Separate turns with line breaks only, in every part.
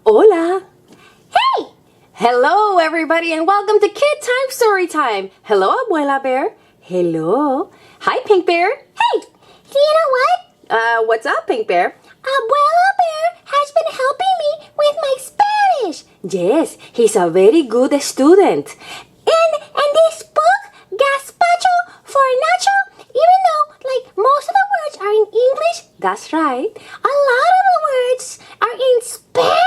Hola!
Hey!
Hello, everybody, and welcome to KidTime StoryTime. Hello, Abuela Bear. Hello. Hi, Pink Bear.
Hey! Do you know what?
What's up, Pink Bear?
Abuela Bear has been helping me with my Spanish.
Yes, he's a very good student.
And this book, Gazpacho for Nacho, even though, most of the words are in English,
That's right.
a lot of the words are in Spanish.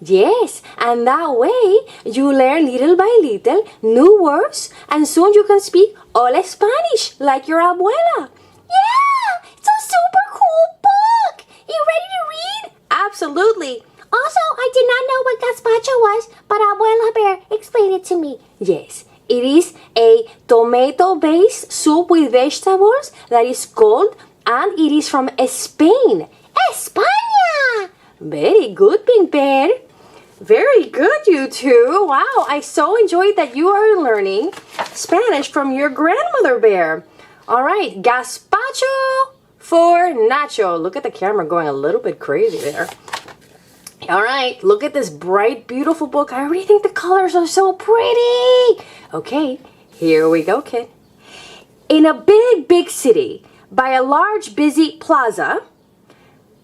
Yes, and that way you learn little by little new words, and soon you can speak all Spanish like your abuela.
Yeah! It's a super cool book! You ready to read?
Absolutely.
Also, I did not know what gazpacho was, but Abuela Bear explained it to me.
Yes, it is a tomato-based soup with vegetables that is cold, and it is from Spain.
España!
Very good, Pink Bear. Very good, you two. Wow, I so enjoyed that you are learning Spanish from your grandmother bear. All right, gazpacho for Nacho. Look at the camera going a little bit crazy there. All right, look at this bright, beautiful book. I already think the colors are so pretty. Okay, here we go, kid. In a big, big city, by a large, busy plaza,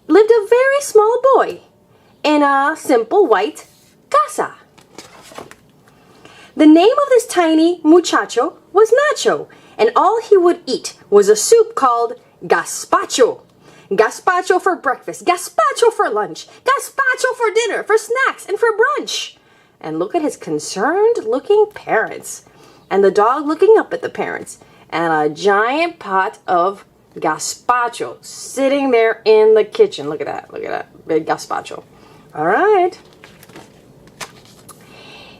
lived a very small boy in a simple white casa. The name of this tiny muchacho was Nacho, and all he would eat was a soup called gazpacho. Gazpacho for breakfast, gazpacho for lunch, gazpacho for dinner, for snacks, and for brunch. And look at his concerned-looking parents, and the dog looking up at the parents, and a giant pot of gazpacho sitting there in the kitchen. Look at that, big gazpacho. All right.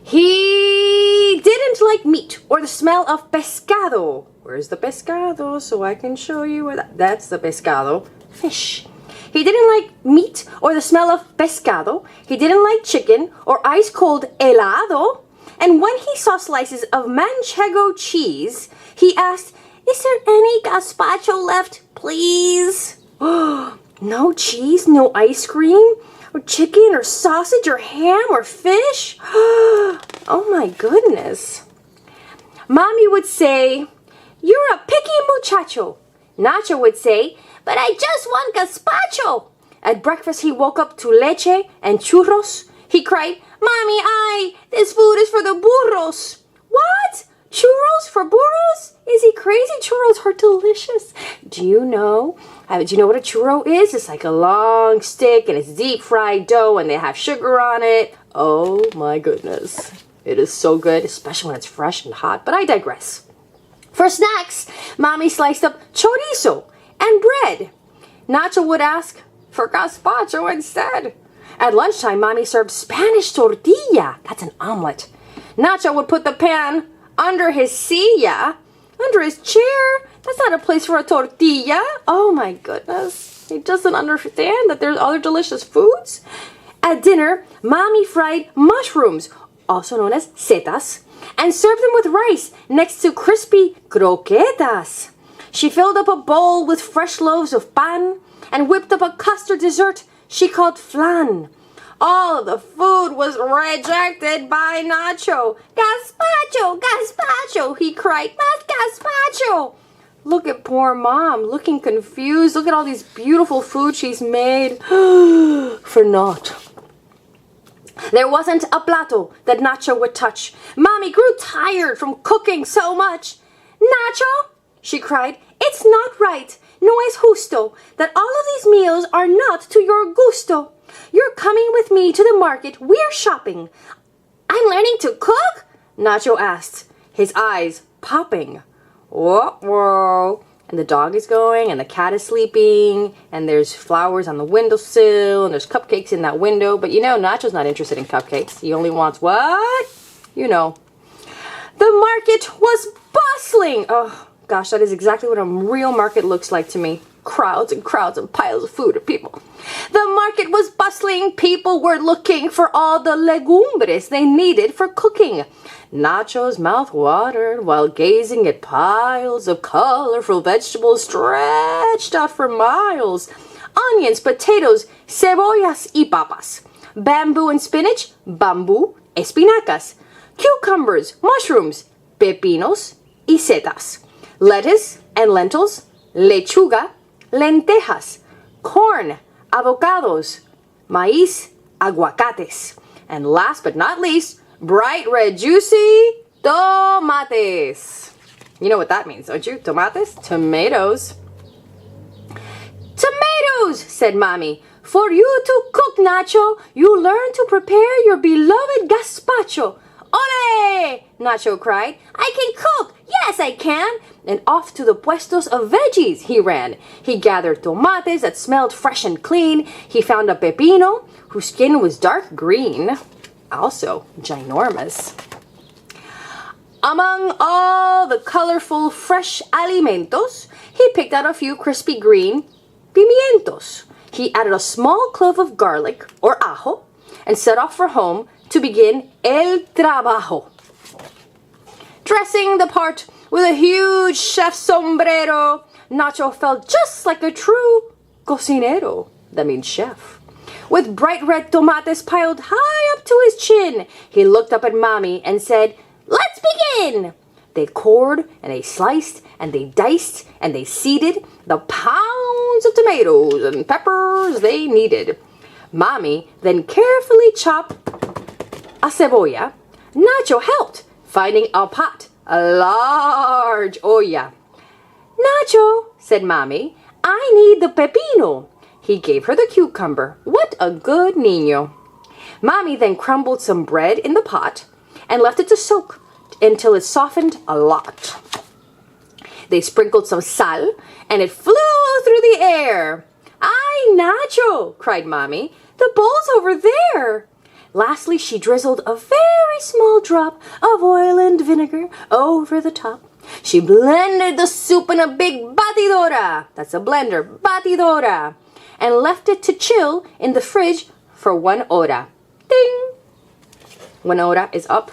He didn't like meat or the smell of pescado. Where's the pescado? So I can show you where that's the pescado. Fish. He didn't like meat or the smell of pescado. He didn't like chicken or ice-cold helado. And when he saw slices of manchego cheese, he asked, "Is there any gazpacho left, please?" No cheese, no ice cream, or chicken, or sausage, or ham, or fish? Oh my goodness. Mommy would say, "You're a picky muchacho." Nacho would say, "But I just want gazpacho." At breakfast, he woke up to leche and churros. He cried, "Mommy, this food is for the burros." What? Churros for burros? Is he crazy? Churros are delicious. Do you know what a churro is? It's like a long stick and it's deep fried dough and they have sugar on it. Oh my goodness. It is so good, especially when it's fresh and hot. But I digress. For snacks, Mommy sliced up chorizo and bread. Nacho would ask for gazpacho instead. At lunchtime, Mommy served Spanish tortilla. That's an omelet. Nacho would put the pan under his silla, under his chair. That's not a place for a tortilla. Oh my goodness. He doesn't understand that there's other delicious foods. At dinner, Mommy fried mushrooms, also known as setas, and served them with rice next to crispy croquetas. She filled up a bowl with fresh loaves of pan and whipped up a custard dessert she called flan. All of the food was rejected by Nacho. "Gazpacho, gazpacho," he cried. "Más gazpacho." Look at poor Mom, looking confused. Look at all these beautiful food she's made for naught. There wasn't a plato that Nacho would touch. Mommy grew tired from cooking so much. "Nacho," she cried, "it's not right, no es justo, that all of these meals are not to your gusto. You're coming with me to the market. We're shopping." "I'm learning to cook?" Nacho asked, his eyes popping. Whoa. And the dog is going, and the cat is sleeping, and there's flowers on the windowsill, and there's cupcakes in that window. But you know, Nacho's not interested in cupcakes. He only wants what? You know. The market was bustling. Oh, gosh, that is exactly what a real market looks like to me. Crowds and crowds and piles of food of people. The market was bustling. People were looking for all the legumbres they needed for cooking. Nacho's mouth watered while gazing at piles of colorful vegetables stretched out for miles. onions, potatoes, cebollas y papas. Bamboo and spinach, bambú, espinacas. Cucumbers, mushrooms, pepinos y setas. Lettuce and lentils, lechuga, lentejas. Corn, avocados, maíz, aguacates. And last but not least, bright red juicy tomates. You know what that means, don't you? Tomates? Tomatoes. Tomatoes, said Mommy. For you to cook, Nacho, you learn to prepare your beloved gazpacho. Ole! Nacho cried. I can cook! Yes, I can! And off to the puestos of veggies he ran. He gathered tomates that smelled fresh and clean. He found a pepino whose skin was dark green. Also ginormous. Among all the colorful fresh alimentos, he picked out a few crispy green pimientos. He added a small clove of garlic, or ajo, and set off for home to begin el trabajo. Dressing the part with a huge chef's sombrero, Nacho felt just like a true cocinero. That means chef. With bright red tomates piled high up to his chin, he looked up at Mommy and said, "Let's begin!" They cored, and they sliced, and they diced, and they seeded the pounds of tomatoes and peppers they needed. Mommy then carefully chopped a cebolla. Nacho helped, finding a pot, a large olla. "Nacho," said Mommy, "I need the pepino." He gave her the cucumber. What a good niño. Mommy then crumbled some bread in the pot and left it to soak until it softened a lot. They sprinkled some sal, and it flew through the air. "Ay, Nacho," cried Mommy, "the bowl's over there." Lastly, she drizzled a very small drop of oil and vinegar over the top. She blended the soup in a big batidora. That's a blender, batidora. And left it to chill in the fridge for 1 hora. Ding! 1 hora is up.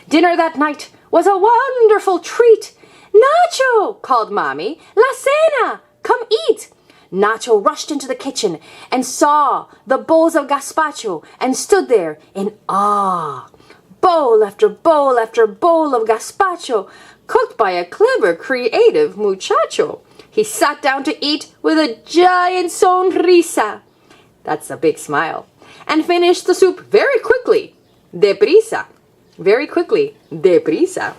Dinner that night was a wonderful treat. "Nacho," called Mommy, "la cena, come eat." Nacho rushed into the kitchen and saw the bowls of gazpacho and stood there in awe. Bowl after bowl after bowl of gazpacho, cooked by a clever, creative muchacho. He sat down to eat with a giant sonrisa. That's a big smile. And finished the soup very quickly. Deprisa. Very quickly. Deprisa.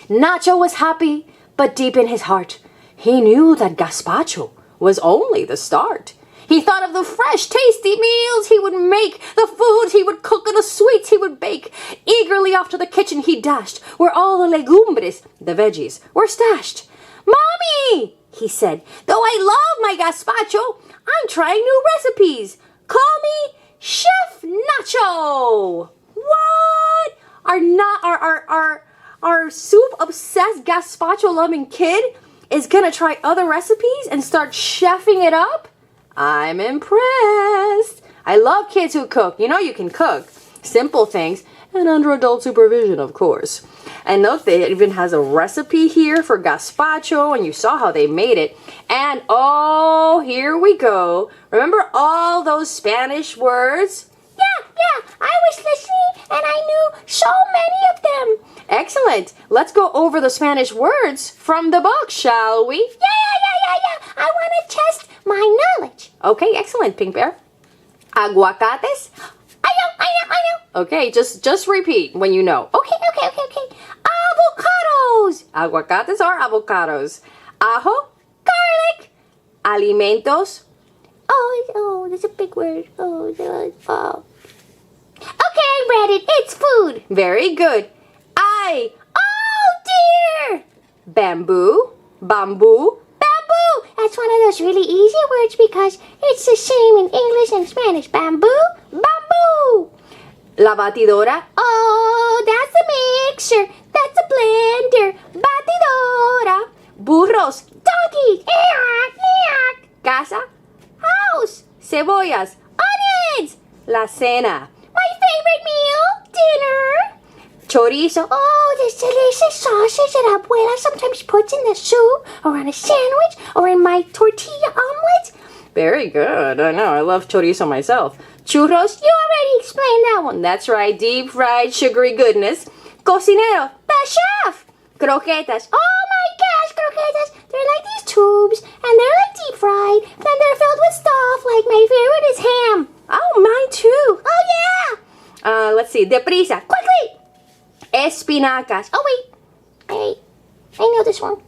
Nacho was happy, but deep in his heart, he knew that gazpacho was only the start. He thought of the fresh, tasty meals he would make, the foods he would cook, and the sweets he would bake. Eagerly off to the kitchen he dashed, where all the legumbres, the veggies, were stashed. "Mommy," he said, "though I love my gazpacho, I'm trying new recipes. Call me Chef Nacho." What? Our soup-obsessed gazpacho-loving kid is gonna try other recipes and start chefing it up? I'm impressed. I love kids who cook. You know you can cook. Simple things, and under adult supervision, of course. And look, it even has a recipe here for gazpacho, and you saw how they made it. And oh, here we go. Remember all those Spanish words?
Yeah, I was listening and I knew so many of them.
Excellent. Let's go over the Spanish words from the book, shall we?
Yeah. I want to test my knowledge.
Okay, excellent, Pink Bear. Aguacates?
I know.
Okay, just repeat when you know.
Okay.
Avocados. Aguacates are avocados. Ajo?
Garlic.
Alimentos?
Oh, that's a big word. Oh. Okay, I read it. It's food.
Very good. Oh,
dear.
Bamboo?
Bamboo. That's one of those really easy words because it's the same in English and Spanish. Bamboo.
La batidora?
Oh, that's a mixer. That's a blender. Batidora.
Burros?
Donkeys. Eek.
Casa?
House.
Cebollas?
Onions.
La cena?
My favorite meal. Dinner.
Chorizo?
Oh, this delicious sausage that Abuela sometimes puts in the soup, or on a sandwich, or in my tortilla omelets.
Very good. I know. I love chorizo myself. Churros, you already explained that one. That's right. Deep fried sugary goodness. Cocinero, the chef. Croquetas. Oh my gosh, croquetas. They're like these tubes, and they're like deep fried. Then they're filled with stuff. Like my favorite is ham. Oh, mine too. Oh yeah. Let's see. Deprisa. Quickly. Espinacas. Oh wait. I know this one.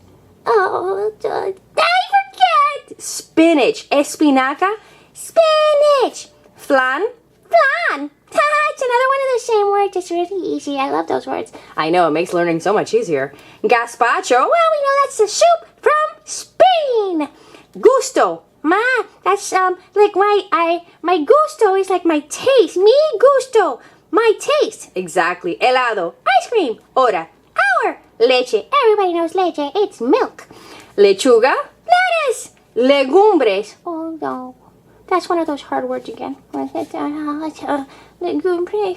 Oh, I forget. Spinach. Espinaca. Spinach. Flan. Flan. It's another one of the same words. It's really easy. I love those words. I know. It makes learning so much easier. Gazpacho. Well, we know that's the soup from Spain. Gusto. That's like my gusto is like my taste. Mi gusto. My taste. Exactly. Helado. Ice cream. Hora. Hour. Leche. Everybody knows leche. It's milk. Lechuga. Lettuce. Legumbres. Oh no. That's one of those hard words again. Legumbres.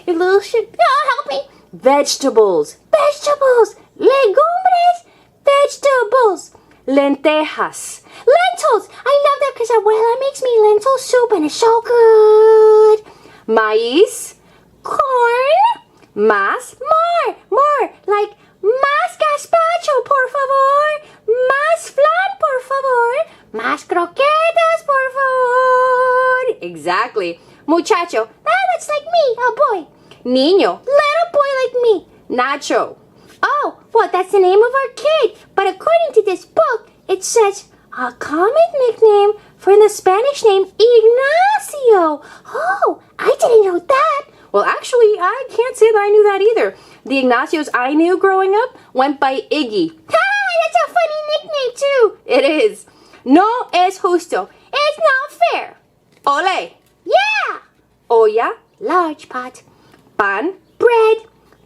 Help me. Vegetables. Vegetables. Legumbres. Vegetables. Lentejas. Lentils. I love that because abuela makes me lentil soup and it's so good. Maíz. Corn. Más. More. Like, más gazpacho, por favor. Más flan, por favor. Más croquetas, por favor. Exactly. Muchacho. That's like me, a boy. Niño. Little boy like me. Nacho. Oh, well, that's the name of our kid. But according to this book, it says a common nickname for the Spanish name Ignacio. Oh, I didn't know that. Well, actually, I can't say that I knew that either. The Ignacios I knew growing up went by Iggy. That's a funny nickname, too. It is. No es justo. It's not fair. Ole. Yeah. Olla. Large pot. Pan. Bread.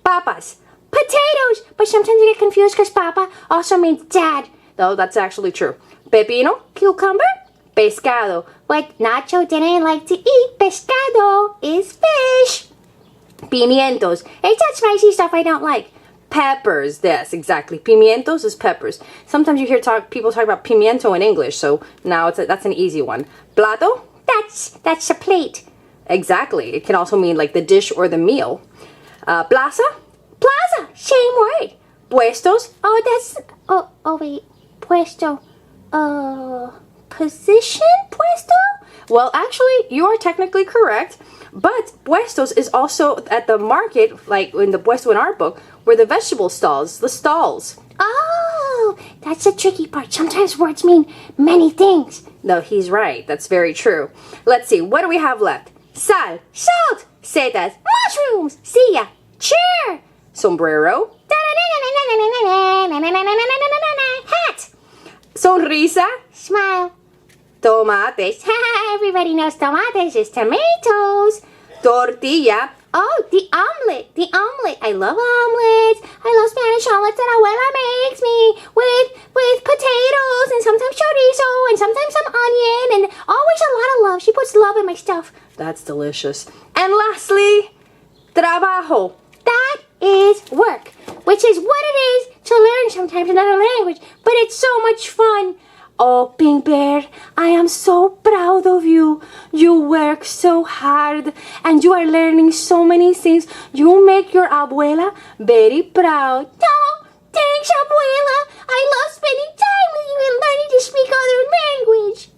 Papas. Potatoes. But sometimes I get confused because papa also means dad. Though that's actually true. Pepino. Cucumber. Pescado. What Nacho didn't like to eat, pescado, is fish. Pimientos. It's that spicy stuff I don't like. Peppers. Yes, exactly. Pimientos is peppers. Sometimes you hear people talk about pimiento in English, so now that's an easy one. Plato. That's a plate. Exactly. It can also mean like the dish or the meal. Plaza. Plaza. Same word. Puestos. Oh, that's... Oh, wait. Puesto. Position? Puesto? Well, actually, you are technically correct. But puestos is also at the market, like in the puesto in our book, where the vegetable stalls, the stalls. Oh, that's the tricky part. Sometimes words mean many things. No, he's right. That's very true. Let's see. What do we have left? Sal. Salt. Setas. Mushrooms. Silla. Chair. Sombrero. Hat. Sonrisa. Smile. Tomates. Everybody knows tomates is tomatoes. Tortilla. Oh, the omelet. The omelet. I love omelets. I love Spanish omelets that abuela makes me with potatoes and sometimes chorizo and sometimes some onion and always a lot of love. She puts love in my stuff. That's delicious. And lastly, trabajo. That is work, which is what it is to learn sometimes another language, but it's so much fun. Oh, Pink Bear, I am so proud of you. You work so hard and you are learning so many things. You make your abuela very proud. Oh, thanks, abuela. I love spending time with you and learning to speak other language.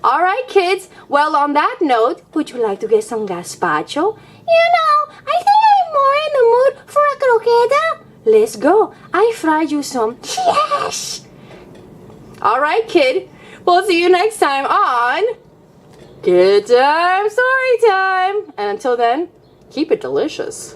All right, kids. Well, on that note, would you like to get some gazpacho? You know, I think I'm more in the mood for a croqueta. Let's go. I fried you some. Yes! All right, kid. We'll see you next time on KidTime StoryTime. And until then, keep it delicious.